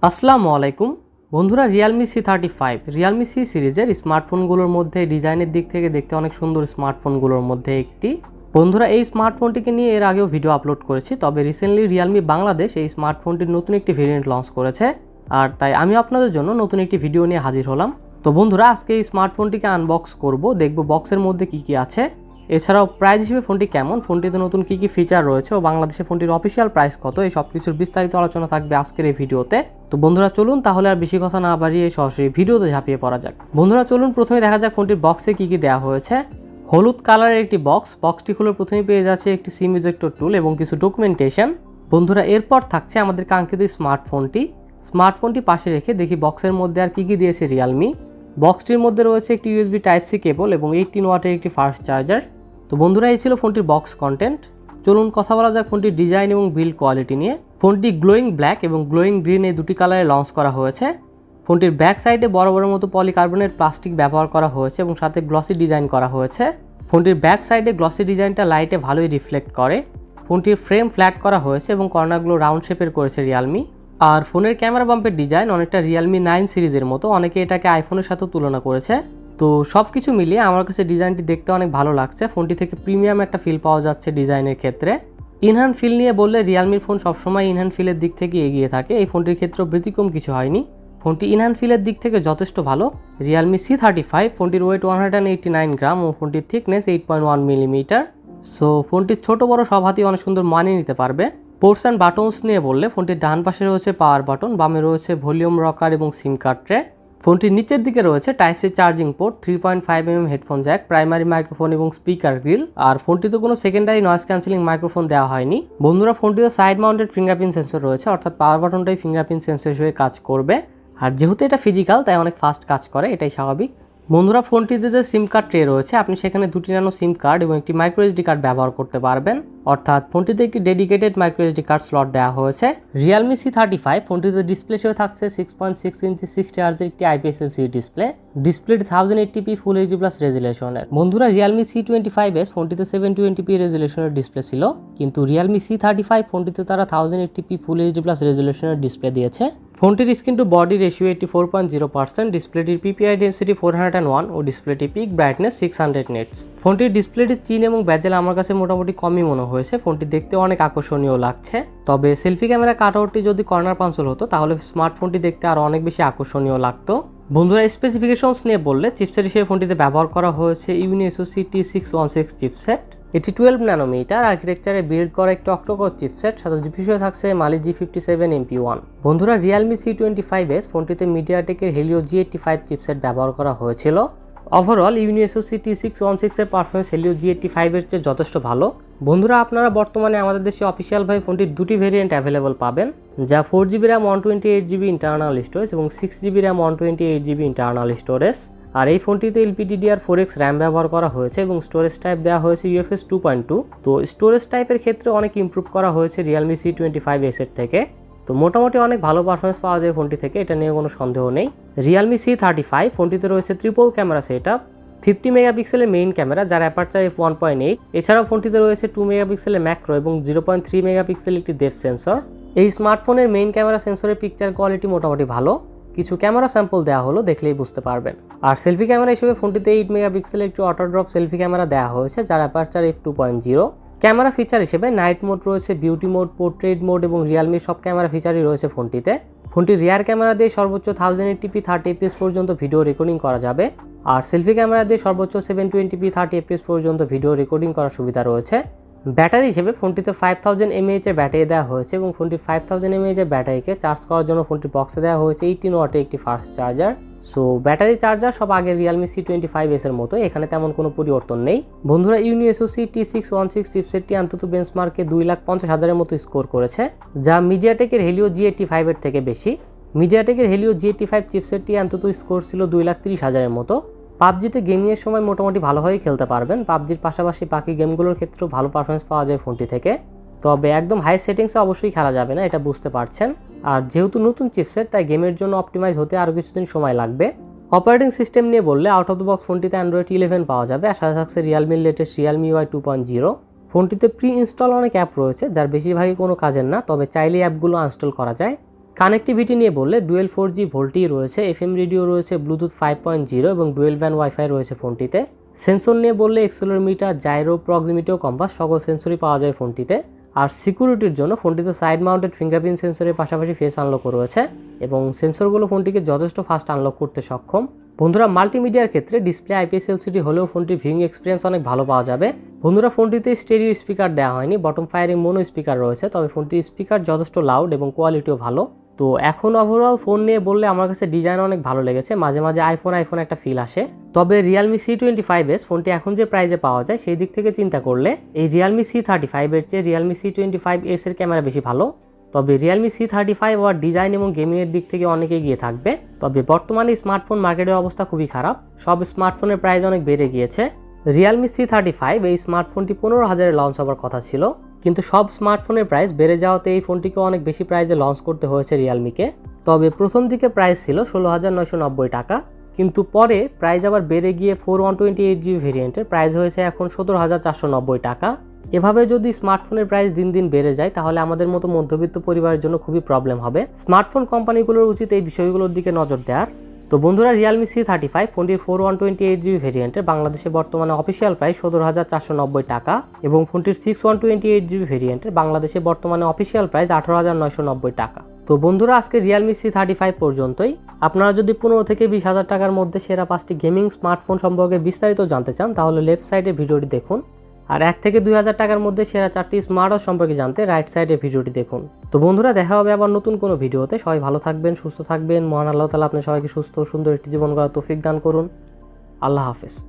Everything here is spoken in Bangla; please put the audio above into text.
আসসালামু আলাইকুম বন্ধুরা, Realme C35 Realme C সিরিজের স্মার্টফোনগুলোর মধ্যে ডিজাইনের দিক থেকে দেখতে অনেক সুন্দর স্মার্টফোনগুলোর মধ্যে একটি। বন্ধুরা, এই স্মার্টফোনটিকে নিয়ে এর আগেও ভিডিও আপলোড করেছি, তবে রিসেন্টলি Realme বাংলাদেশ এই স্মার্টফোনটির নতুন একটি ভেরিয়েন্ট লঞ্চ করেছে, আর তাই আমি আপনাদের জন্য নতুন একটি ভিডিও নিয়ে হাজির হলাম। তো বন্ধুরা, আজকে এই স্মার্টফোনটিকে আনবক্স করব, দেখব বক্সের মধ্যে কি কি আছে, এছাড়াও প্রাইস হিসেবে ফোনটি কেমন, ফোনটিতে নতুন কি কি ফিচার রয়েছে ও বাংলাদেশে ফোনটির অফিসিয়াল প্রাইস কত, এই সব কিছুর বিস্তারিত আলোচনা থাকবে আজকের এই ভিডিওতে। তো বন্ধুরা চলুন তাহলে আর বেশি কথা না বাড়িয়ে সরাসরি ভিডিওতে ঝাঁপিয়ে পড়া যাক। বন্ধুরা চলুন প্রথমে দেখা যাক ফোনটির বক্সে কি কি দেওয়া হয়েছে। হলুদ কালারের একটি বক্সটি খুলে প্রথমে পেয়ে যাচ্ছে একটি সিম ইজেক্টর টুল এবং কিছু ডকুমেন্টেশন। বন্ধুরা এরপর থাকছে আমাদের কাঙ্ক্ষিত স্মার্টফোনটি পাশে রেখে দেখি বক্সের মধ্যে আর কি কি দিয়েছে রিয়েলমি। বক্সটির মধ্যে রয়েছে একটি USB টাইপ সি কেবল এবং 18 ওয়াটের একটি ফাস্ট চার্জার। তো বন্ধুরা এই ছিল ফোনটির বক্স কন্টেন্ট। চলুন কথা বলা যাক ফোনটির ডিজাইন এবং বিল্ড কোয়ালিটি নিয়ে। ফোনটি গ্লোয়িং ব্ল্যাক এবং গ্লোয়িং গ্রিন এই দুটি কালারে লঞ্চ করা হয়েছে। ফোনটির ব্যাক সাইডে বড় মতো পলিকার্বনেট প্লাস্টিক ব্যবহার করা হয়েছে এবং সাথে গ্লসি ডিজাইন করা হয়েছে। ফোনটির ব্যাক সাইডে গ্লসি ডিজাইনটা লাইটে ভালোই রিফ্লেক্ট করে। ফোনটির ফ্রেম ফ্ল্যাট করা হয়েছে এবং কর্নারগুলো রাউন্ড শেপের করেছে রিয়েলমি। আর ফোনের ক্যামেরা বাম্পের ডিজাইন অনেকটা Realme 9 সিরিজের মতো, অনেকে এটাকে আইফোনের সাথেও তুলনা করেছে। তো সব কিছু মিলিয়ে আমার কাছে ডিজাইনটি দেখতে অনেক ভালো লাগছে। ফোনটি থেকে প্রিমিয়াম একটা ফিল পাওয়া যাচ্ছে ডিজাইনের ক্ষেত্রে। ইনহ্যান্ড ফিল নিয়ে বললে রিয়েলমির ফোন সবসময় ইনহ্যান্ড ফিলের দিক থেকে এগিয়ে থাকে, এই ফোনটির ক্ষেত্রেও ব্যতিক্রম কিছু হয়নি। ফোনটি ইনহ্যান্ড ফিলের দিক থেকে যথেষ্ট ভালো। Realme C35 ফোনটির ওয়েট 189 গ্রাম ও ফোনটির থিকনেস 8.1 মিলিমিটার। সো ফোনটির ছোট বড় সব হাতই অনেক সুন্দর মানিয়ে নিতে পারবে। পোর্টস অ্যান্ড বাটনস নিয়ে বললে ফোনটির ডান পাশে রয়েছে পাওয়ার বাটন, বামে রয়েছে ভলিউম রকার এবং সিম কার্ড ট্রে। ফোনটির নিচের দিকে রয়েছে type C charging port, 3.5mm headphone jack, primary microphone এবং স্পিকার গ্রিল। আর ফোনটিতে কোনো সেকেন্ডারি নয়েজ ক্যান্সেলিং মাইক্রোফোন দেওয়া হয়নি। বন্ধুরা ফোনটিতে সাইড মাউন্টেড ফিঙ্গারপ্রিন্ট সেন্সর রয়েছে, অর্থাৎ পাওয়ার বাটনটাই ফিঙ্গারপ্রিন্ট সেন্সর হিসেবে কাজ করবে। আর যেহেতু এটা ফিজিক্যাল তাই অনেক ফাস্ট কাজ করে, এটাই স্বাভাবিক। বন্ধুরা ফোনটিতে যে সিম কার্ড ট্রে রয়েছে, আপনি সেখানে দুটি ন্যানো সিম কার্ড এবং একটি মাইক্রো এসডি কার্ড ব্যবহার করতে পারবেন, অর্থাৎ ফোনটিতে একটি dedicated micro SD card slot দেওয়া হয়েছে। Realme C35 ফোনটিতে ডিসপ্লে হিসেবে থাকছে 6.6 ইঞ্চি 60 হার্জের একটি IPS LCD ডিসপ্লেটি 1080p ফুল এইচডি প্লাস রেজুলেশনের। বন্ধুরা Realme C25s ফোনটিতে 720p রেজুলেশনের ডিসপ্লে ছিল, কিন্তু Realme C35 ফোনটিতে তারা 1080p ফুল এইচডি প্লাস রেজুলেশনের ডিসপ্লে দিয়েছে। ফোনটির স্ক্রিন টু বডি রেশিও 84.0%, ডিসপ্লেটির PPI ডেন্সিটি 401 ও ডিসপ্লেটি পিক ব্রাইটনেস 600 নিটস। ফোনটির ডিসপ্লেটির চিন এবং ব্যাজেল আমার কাছে মোটামুটি কমই মনে হয়েছে, ফোনটি দেখতে অনেক আকর্ষণীয় লাগছে। তবে সেলফি ক্যামেরা কাটআউটটি যদি কর্নার পাঞ্চল হতো তাহলে স্মার্টফোনটি দেখতে আরও অনেক বেশি আকর্ষণীয় লাগতো। বন্ধুরা স্পেসিফিকেশনস নিয়ে বললে চিপসেট হিসেবে ফোনটিতে ব্যবহার করা হয়েছে ইউনিএসওসি T616 চিপসেট। এটি 12 ন্যানোমিটার আর্কিটেকচারে বিল্ড করা একটি অক্টোকোর চিপসেট, সাথে জিপিইউ থাকছে মালি G57 MP1। বন্ধুরা Realme C25s ফোনটিতে মিডিয়াটেকের হেলিও G85 চিপসেট ব্যবহার করা হয়েছিল। ওভারঅল ইউনিএসওসি T616 এর পারফরমেন্স হেলিও G85 এর চেয়ে যথেষ্ট ভালো। বন্ধুরা আপনারা বর্তমানে আমাদের দেশে অফিসিয়ালভাবে ফোনটির দুটি ভেরিয়েন্ট অ্যাভেলেবল পাবেন, যা 4GB RAM 128GB internal storage এবং 6GB RAM 128GB internal storage. আর এই ফোনটিতে LPDDR4X র্যাম ব্যবহার করা হয়েছে এবং স্টোরেজ টাইপ দেওয়া হয়েছে UFS 2.2। তো স্টোরেজ টাইপের ক্ষেত্রে অনেক ইমপ্রুভ করা হয়েছে Realme C25s এর থেকে। তো মোটামুটি অনেক ভালো পারফরমেন্স পাওয়া যায় ফোনটি থেকে, এটা নিয়ে কোনো সন্দেহ নেই। Realme C35 ফোনটিতে রয়েছে ট্রিপল ক্যামেরা সেটআপ, 50 মেগাপিক্সেলের মেইন ক্যামেরা যার অ্যাপারচার f1.8। এছাড়াও ফোনটিতে রয়েছে 2 মেগাপিক্সেলের ম্যাক্রো এবং 0.3 মেগাপিক্সেল একটি ডেপথ সেন্সর। এই স্মার্টফোনের মেইন ক্যামেরা সেন্সরের পিকচার কোয়ালিটি মোটামুটি ভালো, কিছু ক্যামেরা স্যাম্পল দেওয়া হলো, দেখলেই বুঝতে পারবেন। আর সেলফি ক্যামেরা হিসেবে ফোনটিতে 8 মেগাপিক্সেলের একটি অটো ড্রপ সেলফি ক্যামেরা দেওয়া হয়েছে যার অ্যাপারচার f2.0। ক্যামেরা ফিচার হিসেবে নাইট মোড রয়েছে, বিউটি মোড, পোর্ট্রেট মোড এবং রিয়েলমির সব ক্যামেরা ফিচারই রয়েছে ফোনটিতে। ফোনটির রিয়ার ক্যামেরা দিয়ে সর্বোচ্চ 1080p 30fps পর্যন্ত ভিডিও রেকর্ডিং করা যাবে, আর সেলফি ক্যামেরা দিয়ে সর্বোচ্চ 720p 30fps পর্যন্ত ভিডিও রেকর্ডিং করার সুবিধা রয়েছে। ব্যাটারি হিসেবে ফোনটিতে 5000 mAh এর ব্যাটারি দেওয়া হয়েছে এবং ফোনটির 5000 mAh এর ব্যাটারিকে চার্জ করার জন্য ফোনটির বক্সে দেওয়া হয়েছে 18 ওয়াটের একটি fast charger. So battery charger সব আগের Realme C25s এর মতো, এখানে তেমন কোনো পরিবর্তন নেই। বন্ধুরা ইউনিএসওসি T616 চিপসেটটি অন্তত বেঞ্চমার্কে 2,50,000-এর মতো স্কোর করেছে, যা মিডিয়াটেকের হেলিও G85 এর থেকে বেশি। মিডিয়াটেকের হেলিও G85 চিপসেটটি অন্তত স্কোর ছিল 2,30,000-এর মতো। পাবজিতে গেমিংয়ের সময় মোটামুটি ভালোভাবেই খেলতে পারবেন, পাবজির পাশাপাশি বাকি গেমগুলোর ক্ষেত্রেও ভালো পারফরমেন্স পাওয়া যায় ফোনটি থেকে। তবে একদম হাই সেটিংসে অবশ্যই খেলা যাবে না, এটা বুঝতে পারছেন। আর যেহেতু নতুন চিপসেট তাই গেমের জন্য অপটিমাইজ হতে আরও কিছুদিন সময় লাগবে। অপারেটিং সিস্টেম নিয়ে বললে আউট অফ দ্য বক্স ফোনটিতে Android 11 পাওয়া যাবে, আর সাথে থাকছে রিয়েলমির লেটেস্ট Realme UI 2.0। ফোনটিতে প্রি ইনস্টল অনেক অ্যাপ রয়েছে যার বেশিরভাগই কোনো কাজের না, তবে চাইলে অ্যাপগুলো আনস্টল করা যায়। কানেক্টিভিটি নিয়ে বললে ডুয়েল 4G ভোল্টি রয়েছে, FM রেডিও রয়েছে, ব্লুটুথ 5.0 এবং ডুয়েল ব্যান্ড ওয়াইফাই রয়েছে ফোনটিতে। সেন্সর নিয়ে বললে এক্সেলেরোমিটার, জাইরো, প্রক্সিমিটি ও কম্পাস সকল সেন্সরই পাওয়া যায় ফোনটিতে। আর সিকিউরিটির জন্য ফোনটিতে সাইড মাউন্টেড ফিঙ্গারপ্রিন্ট সেন্সরের পাশাপাশি ফেস আনলকও রয়েছে এবং সেন্সরগুলো ফোনটিকে যথেষ্ট ফাস্ট আনলক করতে সক্ষম। বন্ধুরা, মাল্টিমিডিয়ার ক্ষেত্রে ডিসপ্লে IPS LCD হলেও ফোনটির ভিউইং এক্সপিরিয়েন্স অনেক ভালো পাওয়া যাবে। বন্ধুরা, ফোনটিতে স্টেরিও স্পিকার দেওয়া হয়নি, বটম ফায়ারিং মোনো স্পিকার রয়েছে, তবে ফোনটির স্পিকার যথেষ্ট লাউড এবং কোয়ালিটিও ভালো। তো এখন ওভারঅল ফোন নিয়ে বললে আমার কাছে ডিজাইন অনেক ভালো লেগেছে, মাঝে মাঝে আইফোন একটা ফিল আসে। তবে Realme C25s ফোনটি এখন যে প্রাইজে পাওয়া যায় সেই দিক থেকে চিন্তা করলে এই Realme C35 এর চেয়ে Realme C25s এর ক্যামেরা বেশি ভালো। তবে Realme C35 ওর ডিজাইন এবং গেমিংয়ের দিক থেকে অনেক এগিয়ে থাকবে। তবে বর্তমানে স্মার্টফোন মার্কেটের অবস্থা খুবই খারাপ, সব স্মার্টফোনের প্রাইস অনেক বেড়ে গিয়েছে। Realme C35 এই স্মার্টফোনটি 15,000-এ লঞ্চ হওয়ার কথা ছিল, কিন্তু সব স্মার্টফোনের প্রাইস বেড়ে যাওয়াতে এই ফোনটিকে অনেক বেশি প্রাইসে লঞ্চ করতে হয়েছে রিয়েলমিকে। তবে প্রথম দিকে প্রাইস ছিল 16,990 টাকা, কিন্তু পরে প্রাইস আবার বেড়ে গিয়ে 4128GB ভেরিয়েন্টের প্রাইস হয়েছে এখন 17,490 টাকা। এভাবে যদি স্মার্টফোনের প্রাইস দিন দিন বেড়ে যায় তাহলে আমাদের মতো মধ্যবিত্ত পরিবারের জন্য খুবই প্রবলেম হবে। স্মার্টফোন কোম্পানিগুলোর উচিত এই বিষয়গুলোর দিকে নজর দেওয়ার। তো বন্ধুরা, Realme C35 ফোনটির 4128GB ভেরিয়েন্টের বাংলাদেশে বর্তমানে অফিসিয়াল প্রাইস 17,490 টাকা এবং ফোনটির 6128GB ভেরিয়েন্টের বাংলাদেশে বর্তমানে অফিসিয়াল প্রাইস 18,990 টাকা। তো বন্ধুরা, আজকে Realme C35 পর্যন্তই। আপনারা যদি 15 থেকে 20,000 টাকার মধ্যে সেরা 5টি গেমিং স্মার্টফোন সম্পর্কে বিস্তারিত জানতে চান তাহলে লেফট সাইডে ভিডিওটি দেখুন, আর 1 থেকে 2,000 টাকার মধ্যে সেরা 4টি স্মার্ট ওয়াচ সম্পর্কে জানতে রাইট সাইডে ভিডিওটি দেখুন। তো বন্ধুরা, দেখা হবে আবার নতুন কোনো ভিডিওতে। সবাই ভালো থাকবেন, সুস্থ থাকবেন। মহান আল্লাহ তাআলা আপনাদের সবাইকে সুস্থ ও সুন্দর একটি জীবন গড়ার তৌফিক দান করুন। আল্লাহ হাফেজ।